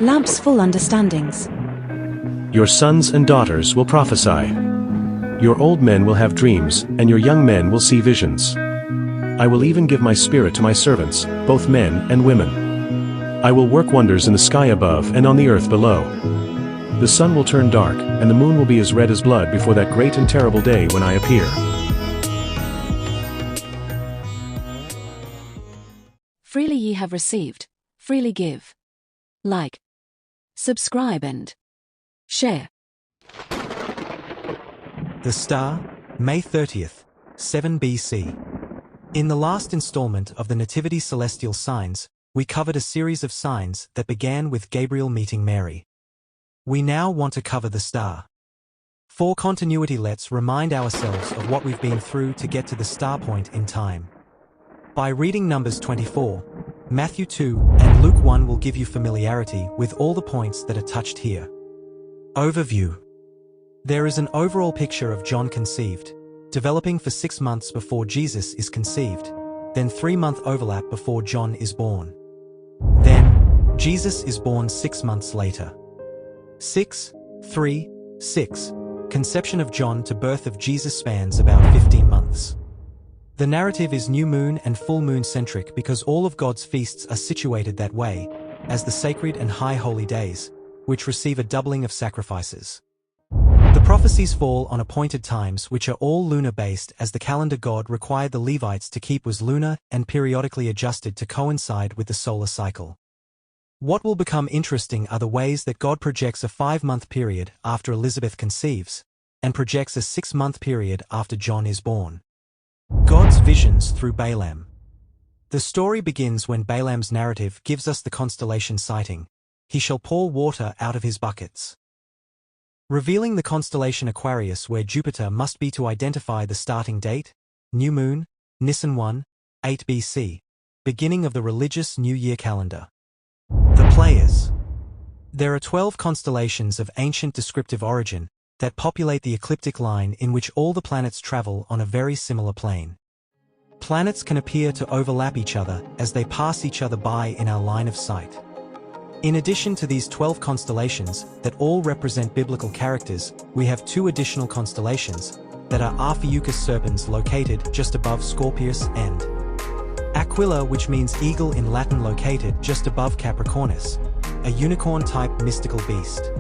Lamps full understandings. Your sons and daughters will prophesy. Your old men will have dreams, and your young men will see visions. I will even give my spirit to my servants, both men and women. I will work wonders in the sky above and on the earth below. The sun will turn dark, and the moon will be as red as blood before that great and terrible day when I appear. Freely ye have received, freely give. Like, subscribe and share. The Star, May 30th, 7 BC. In the last installment of the Nativity Celestial Signs, we covered a series of signs that began with Gabriel meeting Mary. We now want to cover the star. For continuity, let's remind ourselves of what we've been through to get to the star point in time. By reading Numbers 24, Matthew 2, and Luke 1 will give you familiarity with all the points that are touched here. Overview. There is an overall picture of John conceived, developing for 6 months before Jesus is conceived, then 3-month overlap before John is born. Then, Jesus is born 6 months later. 6, 3, 6. Conception of John to birth of Jesus spans about 15 months. The narrative is new moon and full moon centric because all of God's feasts are situated that way, as the sacred and high holy days, which receive a doubling of sacrifices. The prophecies fall on appointed times which are all lunar-based, as the calendar God required the Levites to keep was lunar and periodically adjusted to coincide with the solar cycle. What will become interesting are the ways that God projects a 5-month period after Elizabeth conceives, and projects a 6-month period after John is born. God's visions through Balaam. The story begins when Balaam's narrative gives us the constellation sighting. He shall pour water out of his buckets, revealing the constellation Aquarius, where Jupiter must be to identify the starting date, new moon, Nisan 1, 8 BC, beginning of the religious New Year calendar. The players. There are 12 constellations of ancient descriptive origin that populate the ecliptic line in which all the planets travel on a very similar plane. Planets can appear to overlap each other as they pass each other by in our line of sight. In addition to these 12 constellations that all represent biblical characters, we have 2 additional constellations that are Ophiuchus Serpens, located just above Scorpius, and Aquila, which means eagle in Latin, located just above Capricornus, a unicorn-type mystical beast.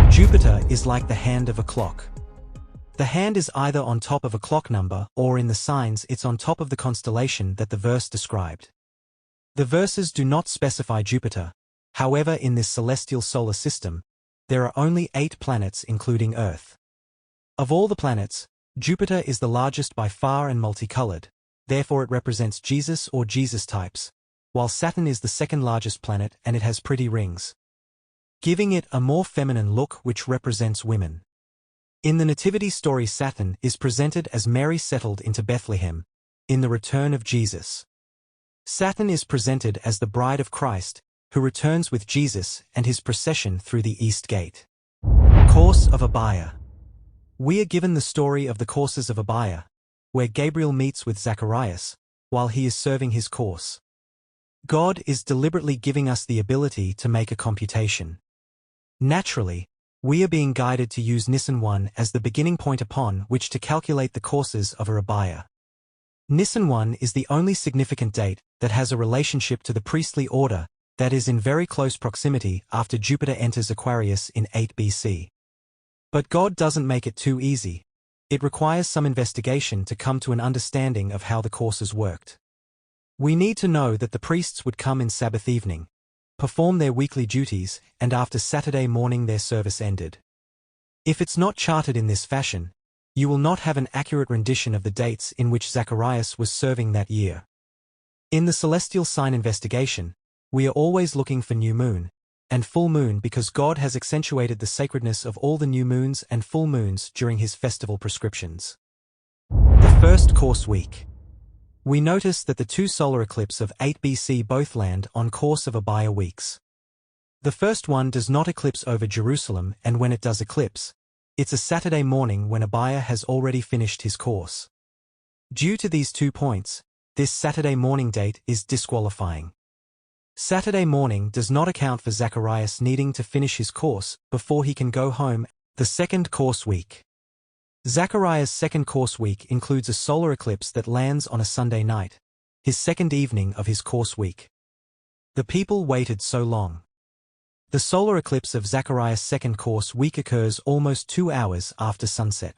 Jupiter is like the hand of a clock. The hand is either on top of a clock number or in the signs it's on top of the constellation that the verse described. The verses do not specify Jupiter. However, in this celestial solar system, there are only 8 planets including Earth. Of all the planets, Jupiter is the largest by far and multicolored, therefore it represents Jesus or Jesus types, while Saturn is the second largest planet and it has pretty rings, giving it a more feminine look which represents women. In the Nativity story, Saturn is presented as Mary settled into Bethlehem, in the return of Jesus. Saturn is presented as the bride of Christ, who returns with Jesus and his procession through the East Gate. Course of Abia. We are given the story of the courses of Abia, where Gabriel meets with Zacharias, while he is serving his course. God is deliberately giving us the ability to make a computation. Naturally, we are being guided to use Nisan 1 as the beginning point upon which to calculate the courses of Abia. Nisan 1 is the only significant date that has a relationship to the priestly order that is in very close proximity after Jupiter enters Aquarius in 8 BC. But God doesn't make it too easy. It requires some investigation to come to an understanding of how the courses worked. We need to know that the priests would come in Sabbath evening, perform their weekly duties, and after Saturday morning their service ended. If it's not charted in this fashion, you will not have an accurate rendition of the dates in which Zacharias was serving that year. In the celestial sign investigation, we are always looking for new moon and full moon because God has accentuated the sacredness of all the new moons and full moons during his festival prescriptions. The first course week. We notice that the 2 solar eclipses of 8 BC both land on course of Abia weeks. The first one does not eclipse over Jerusalem, and when it does eclipse, it's a Saturday morning when Abia has already finished his course. Due to these 2 points, this Saturday morning date is disqualifying. Saturday morning does not account for Zacharias needing to finish his course before he can go home. The second course week. Zacharias' second course week includes a solar eclipse that lands on a Sunday night, his second evening of his course week. The people waited so long. The solar eclipse of Zacharias' second course week occurs almost 2 hours after sunset.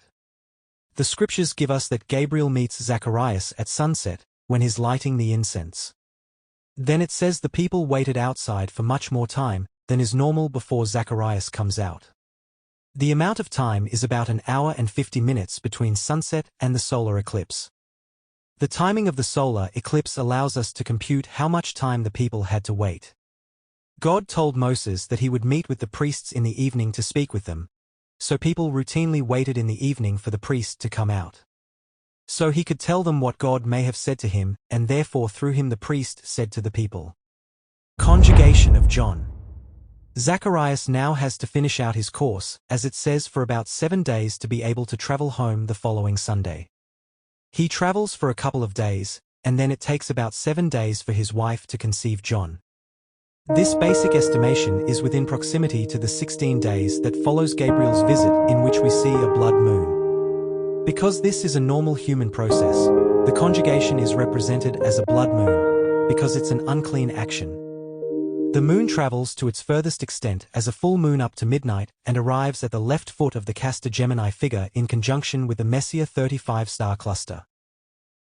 The scriptures give us that Gabriel meets Zacharias at sunset, when he's lighting the incense. Then it says the people waited outside for much more time than is normal before Zacharias comes out. The amount of time is about 1 hour and 50 minutes between sunset and the solar eclipse. The timing of the solar eclipse allows us to compute how much time the people had to wait. God told Moses that he would meet with the priests in the evening to speak with them, so people routinely waited in the evening for the priest to come out. So he could tell them what God may have said to him, and therefore through him the priest said to the people. Conjugation of John. Zacharias now has to finish out his course, as it says, for about 7 days to be able to travel home the following Sunday. He travels for a couple of days, and then it takes about 7 days for his wife to conceive John. This basic estimation is within proximity to the 16 days that follows Gabriel's visit, in which we see a blood moon. Because this is a normal human process, the conjugation is represented as a blood moon, because it's an unclean action. The moon travels to its furthest extent as a full moon up to midnight and arrives at the left foot of the Castor Gemini figure in conjunction with the Messier 35 star cluster.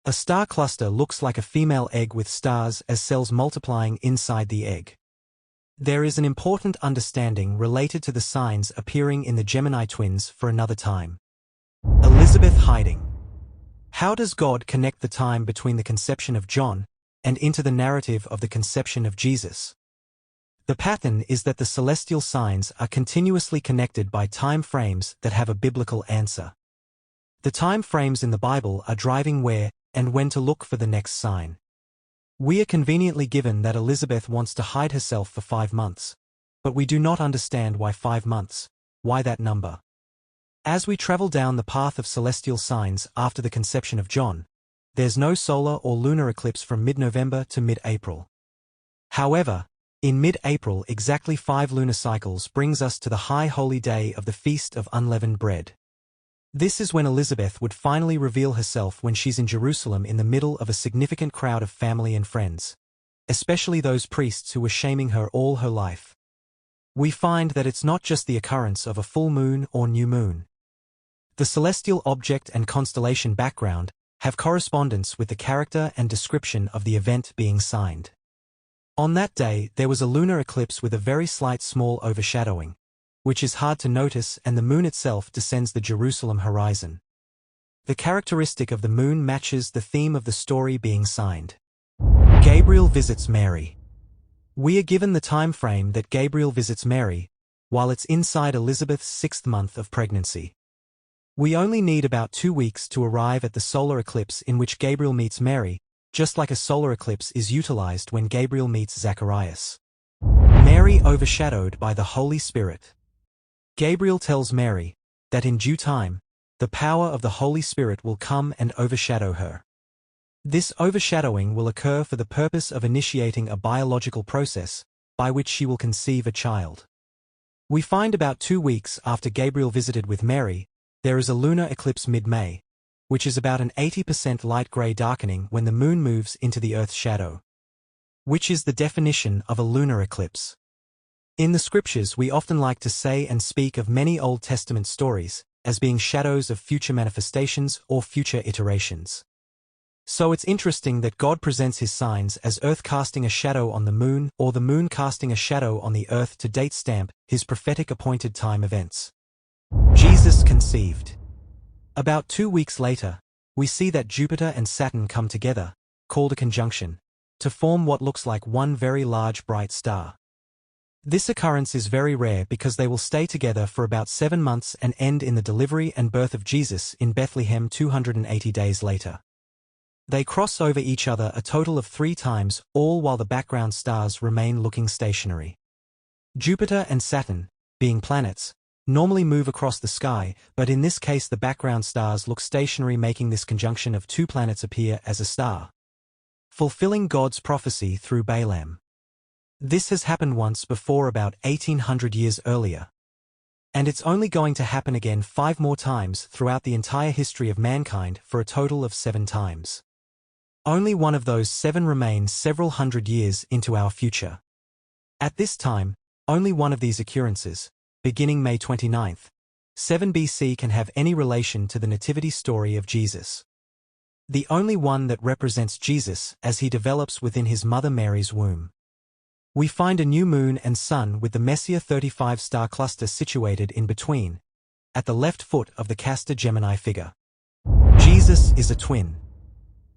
A star cluster looks like a female egg with stars as cells multiplying inside the egg. There is an important understanding related to the signs appearing in the Gemini twins for another time. Elizabeth hiding. How does God connect the time between the conception of John and into the narrative of the conception of Jesus? The pattern is that the celestial signs are continuously connected by time frames that have a biblical answer. The time frames in the Bible are driving where and when to look for the next sign. We are conveniently given that Elizabeth wants to hide herself for 5 months, but we do not understand why 5 months, why that number. As we travel down the path of celestial signs after the conception of John, there's no solar or lunar eclipse from mid-November to mid-April. However, in mid-April exactly 5 lunar cycles brings us to the high holy day of the Feast of Unleavened Bread. This is when Elizabeth would finally reveal herself when she's in Jerusalem in the middle of a significant crowd of family and friends, especially those priests who were shaming her all her life. We find that it's not just the occurrence of a full moon or new moon. The celestial object and constellation background have correspondence with the character and description of the event being signed. On that day there was a lunar eclipse with a very slight small overshadowing, which is hard to notice, and the moon itself descends the Jerusalem horizon. The characteristic of the moon matches the theme of the story being signed. Gabriel visits Mary. We are given the time frame that Gabriel visits Mary, while it's inside Elizabeth's 6th month of pregnancy. We only need about 2 weeks to arrive at the solar eclipse in which Gabriel meets Mary, just like a solar eclipse is utilized when Gabriel meets Zacharias. Mary overshadowed by the Holy Spirit. Gabriel tells Mary that in due time, the power of the Holy Spirit will come and overshadow her. This overshadowing will occur for the purpose of initiating a biological process by which she will conceive a child. We find about 2 weeks after Gabriel visited with Mary, there is a lunar eclipse mid-May, which is about an 80% light gray darkening when the moon moves into the Earth's shadow, which is the definition of a lunar eclipse. In the scriptures we often like to say and speak of many Old Testament stories as being shadows of future manifestations or future iterations. So it's interesting that God presents his signs as Earth casting a shadow on the moon or the moon casting a shadow on the Earth to date stamp his prophetic appointed time events. Jesus conceived. About 2 weeks later, we see that Jupiter and Saturn come together, called a conjunction, to form what looks like one very large bright star. This occurrence is very rare because they will stay together for about 7 months and end in the delivery and birth of Jesus in Bethlehem 280 days later. They cross over each other a total of 3 times, all while the background stars remain looking stationary. Jupiter and Saturn, being planets, normally move across the sky, but in this case the background stars look stationary, making this conjunction of 2 planets appear as a star, fulfilling God's prophecy through Balaam. This has happened once before about 1800 years earlier. And it's only going to happen again 5 more times throughout the entire history of mankind for a total of 7 times. Only one of those 7 remains several hundred years into our future. At this time, only one of these occurrences, beginning May 29th, 7 BC can have any relation to the nativity story of Jesus. The only one that represents Jesus as he develops within his mother Mary's womb. We find a new moon and sun with the Messiah 35 star cluster situated in between, at the left foot of the Castor Gemini figure. Jesus is a twin.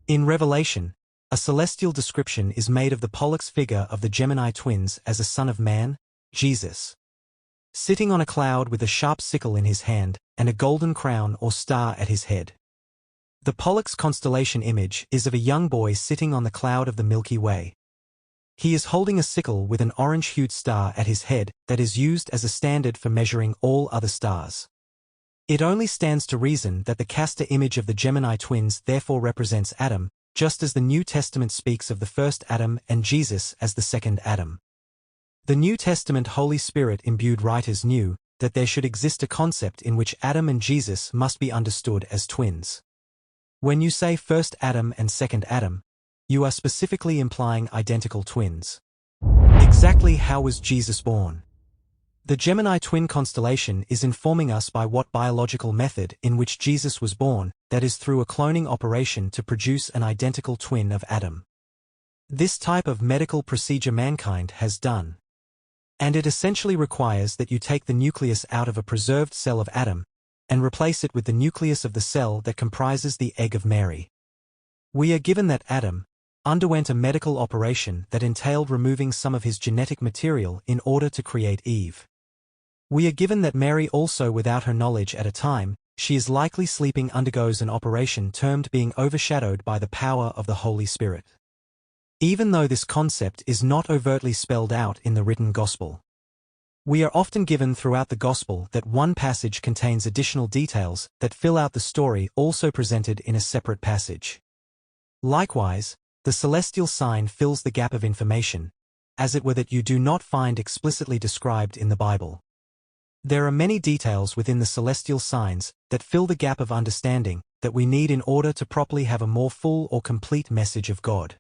In Revelation, a celestial description is made of the Pollux figure of the Gemini twins as a son of man, Jesus, sitting on a cloud with a sharp sickle in his hand and a golden crown or star at his head. The Pollux constellation image is of a young boy sitting on the cloud of the Milky Way. He is holding a sickle with an orange-hued star at his head that is used as a standard for measuring all other stars. It only stands to reason that the Castor image of the Gemini twins therefore represents Adam, just as the New Testament speaks of the first Adam and Jesus as the second Adam. The New Testament Holy Spirit-imbued writers knew that there should exist a concept in which Adam and Jesus must be understood as twins. When you say first Adam and second Adam, you are specifically implying identical twins. Exactly how was Jesus born? The Gemini twin constellation is informing us by what biological method in which Jesus was born, that is through a cloning operation to produce an identical twin of Adam. This type of medical procedure mankind has done. And it essentially requires that you take the nucleus out of a preserved cell of Adam and replace it with the nucleus of the cell that comprises the egg of Mary. We are given that Adam underwent a medical operation that entailed removing some of his genetic material in order to create Eve. We are given that Mary also, without her knowledge at a time, she is likely sleeping, undergoes an operation termed being overshadowed by the power of the Holy Spirit. Even though this concept is not overtly spelled out in the written Gospel, we are often given throughout the Gospel that one passage contains additional details that fill out the story also presented in a separate passage. Likewise, the celestial sign fills the gap of information, as it were, that you do not find explicitly described in the Bible. There are many details within the celestial signs that fill the gap of understanding that we need in order to properly have a more full or complete message of God.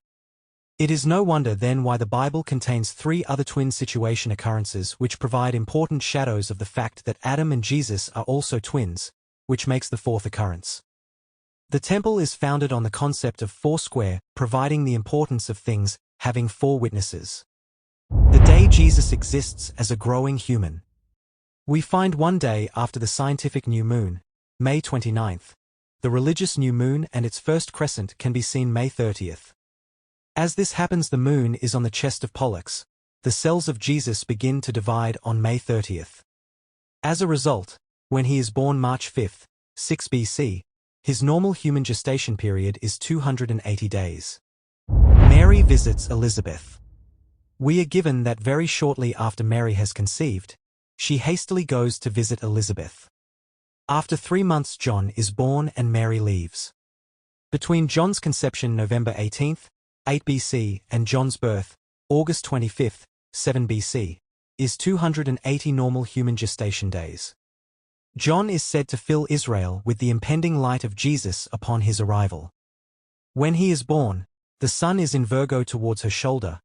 It is no wonder then why the Bible contains 3 other twin situation occurrences which provide important shadows of the fact that Adam and Jesus are also twins, which makes the 4th occurrence. The temple is founded on the concept of 4 square, providing the importance of things having 4 witnesses. The day Jesus exists as a growing human. We find one day after the scientific new moon, May 29th. The religious new moon and its first crescent can be seen May 30th. As this happens, the moon is on the chest of Pollux. The cells of Jesus begin to divide on May 30th. As a result, when he is born March 5th, 6 BC, his normal human gestation period is 280 days. Mary visits Elizabeth. We are given that very shortly after Mary has conceived, she hastily goes to visit Elizabeth. After 3 months, John is born and Mary leaves. Between John's conception November 18th, 8 BC, and John's birth, August 25th, 7 BC, is 280 normal human gestation days. John is said to fill Israel with the impending light of Jesus upon his arrival. When he is born, the sun is in Virgo towards her shoulder,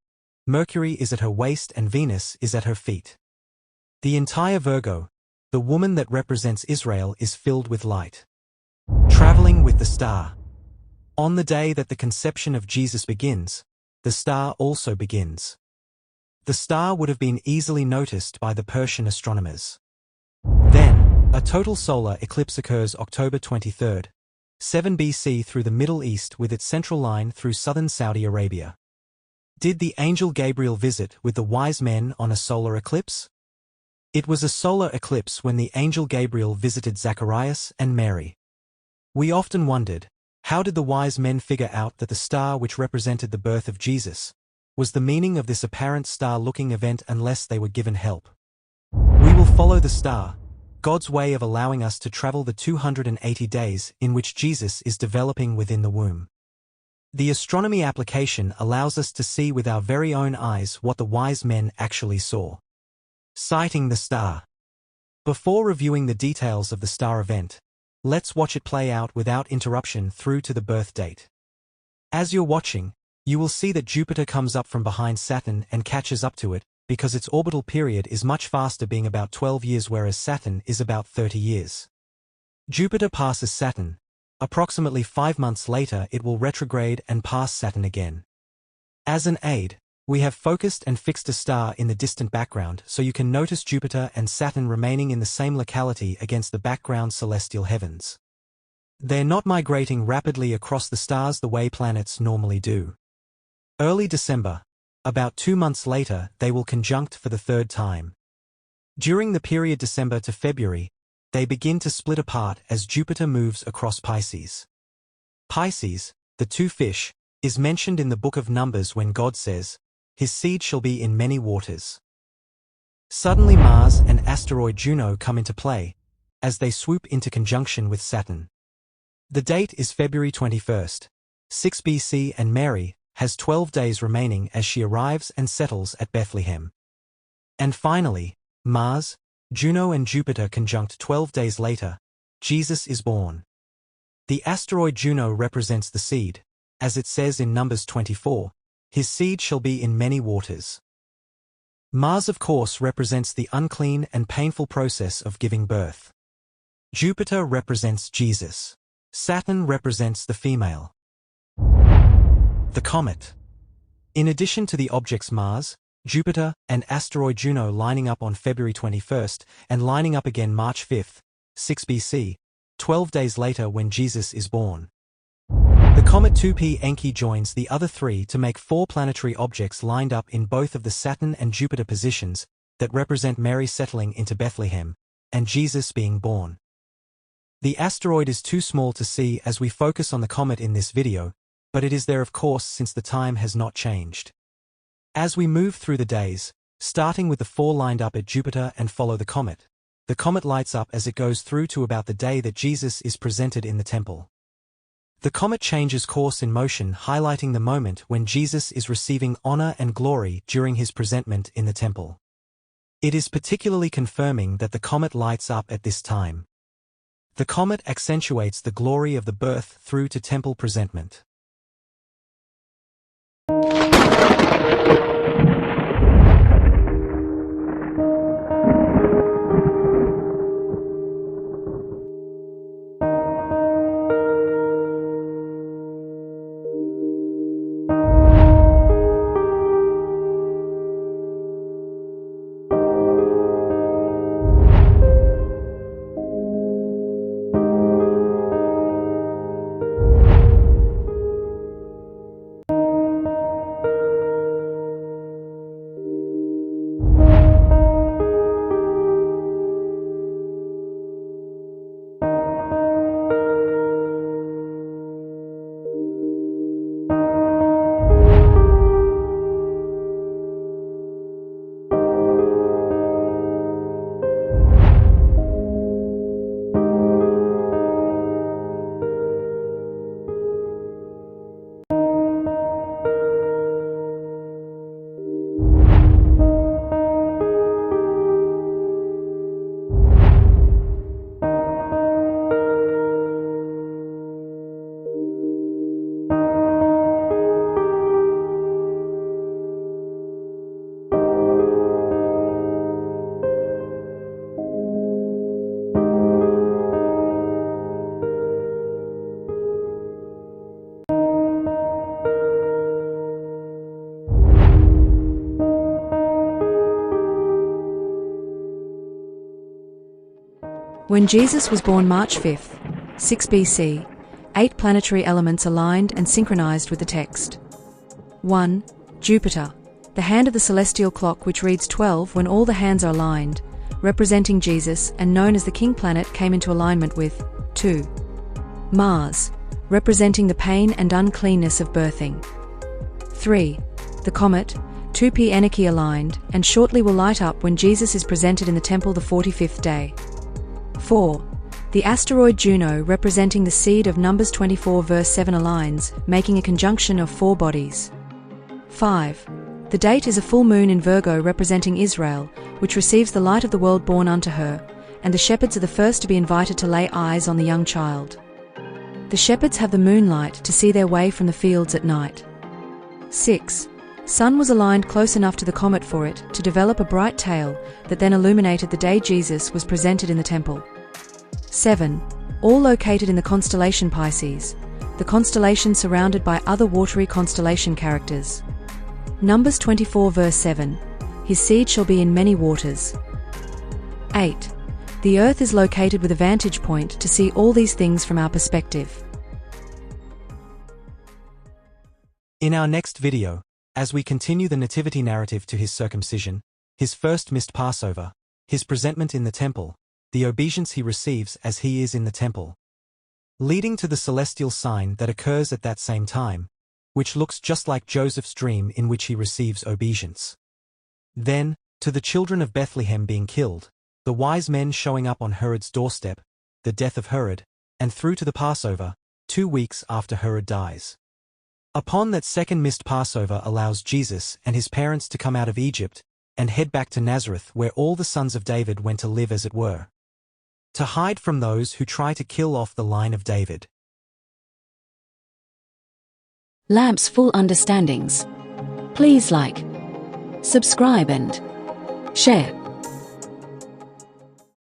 Mercury is at her waist and Venus is at her feet. The entire Virgo, the woman that represents Israel, is filled with light. Traveling with the star. On the day that the conception of Jesus begins, the star also begins. The star would have been easily noticed by the Persian astronomers. Then, a total solar eclipse occurs October 23rd, 7 BC through the Middle East with its central line through southern Saudi Arabia. Did the angel Gabriel visit with the wise men on a solar eclipse? It was a solar eclipse when the angel Gabriel visited Zacharias and Mary. We often wondered, how did the wise men figure out that the star which represented the birth of Jesus was the meaning of this apparent star-looking event unless they were given help? We will follow the star, God's way of allowing us to travel the 280 days in which Jesus is developing within the womb. The astronomy application allows us to see with our very own eyes what the wise men actually saw. Sighting the star. Before reviewing the details of the star event, let's watch it play out without interruption through to the birth date. As you're watching, you will see that Jupiter comes up from behind Saturn and catches up to it, because its orbital period is much faster, being about 12 years, whereas Saturn is about 30 years. Jupiter passes Saturn. Approximately 5 months later it will retrograde and pass Saturn again. As an aid, we have focused and fixed a star in the distant background so you can notice Jupiter and Saturn remaining in the same locality against the background celestial heavens. They're not migrating rapidly across the stars the way planets normally do. Early December, about 2 months later, they will conjunct for the third time. During the period December to February, they begin to split apart as Jupiter moves across Pisces. Pisces, the two fish, is mentioned in the book of Numbers when God says, "His seed shall be in many waters." Suddenly Mars and asteroid Juno come into play, as they swoop into conjunction with Saturn. The date is February 21st, 6 BC, and Mary has 12 days remaining as she arrives and settles at Bethlehem. And finally, Mars, Juno and Jupiter conjunct 12 days later. Jesus is born. The asteroid Juno represents the seed, as it says in Numbers 24, "His seed shall be in many waters." Mars, of course, represents the unclean and painful process of giving birth. Jupiter represents Jesus. Saturn represents the female. The comet. In addition to the objects Mars, Jupiter, and asteroid Juno lining up on February 21st and lining up again March 5th, 6 BC, 12 days later when Jesus is born. The comet 2P Encke joins the other three to make 4 planetary objects lined up in both of the Saturn and Jupiter positions that represent Mary settling into Bethlehem and Jesus being born. The asteroid is too small to see as we focus on the comet in this video, but it is there of course since the time has not changed. As we move through the days, starting with the 4 lined up at Jupiter and follow the comet lights up as it goes through to about the day that Jesus is presented in the temple. The comet changes course in motion, highlighting the moment when Jesus is receiving honor and glory during his presentment in the temple. It is particularly confirming that the comet lights up at this time. The comet accentuates the glory of the birth through to temple presentment. When Jesus was born March 5th, 6 BC, 8 planetary elements aligned and synchronized with the text. 1. Jupiter, the hand of the celestial clock which reads 12 when all the hands are aligned, representing Jesus and known as the king planet, came into alignment with 2. Mars, representing the pain and uncleanness of birthing. 3. The comet, 2P Encke aligned, and shortly will light up when Jesus is presented in the temple the 45th day. 4. The asteroid Juno, representing the seed of Numbers 24 verse 7, aligns, making a conjunction of 4 bodies. 5. The date is a full moon in Virgo, representing Israel, which receives the light of the world born unto her, and the shepherds are the first to be invited to lay eyes on the young child. The shepherds have the moonlight to see their way from the fields at night. 6. Sun was aligned close enough to the comet for it to develop a bright tail that then illuminated the day Jesus was presented in the temple. 7. All located in the constellation Pisces, the constellation surrounded by other watery constellation characters. Numbers 24 verse 7. His seed shall be in many waters. 8. The Earth is located with a vantage point to see all these things from our perspective. In our next video, as we continue the nativity narrative to his circumcision, his first missed Passover, his presentment in the temple, the obedience he receives as he is in the temple, leading to the celestial sign that occurs at that same time, which looks just like Joseph's dream in which he receives obedience. Then, to the children of Bethlehem being killed, the wise men showing up on Herod's doorstep, the death of Herod, and through to the Passover, 2 weeks after Herod dies. Upon that second missed Passover allows Jesus and his parents to come out of Egypt and head back to Nazareth, where all the sons of David went to live, as it were, to hide from those who try to kill off the line of David. Lamp's full understandings. Please like, subscribe and share.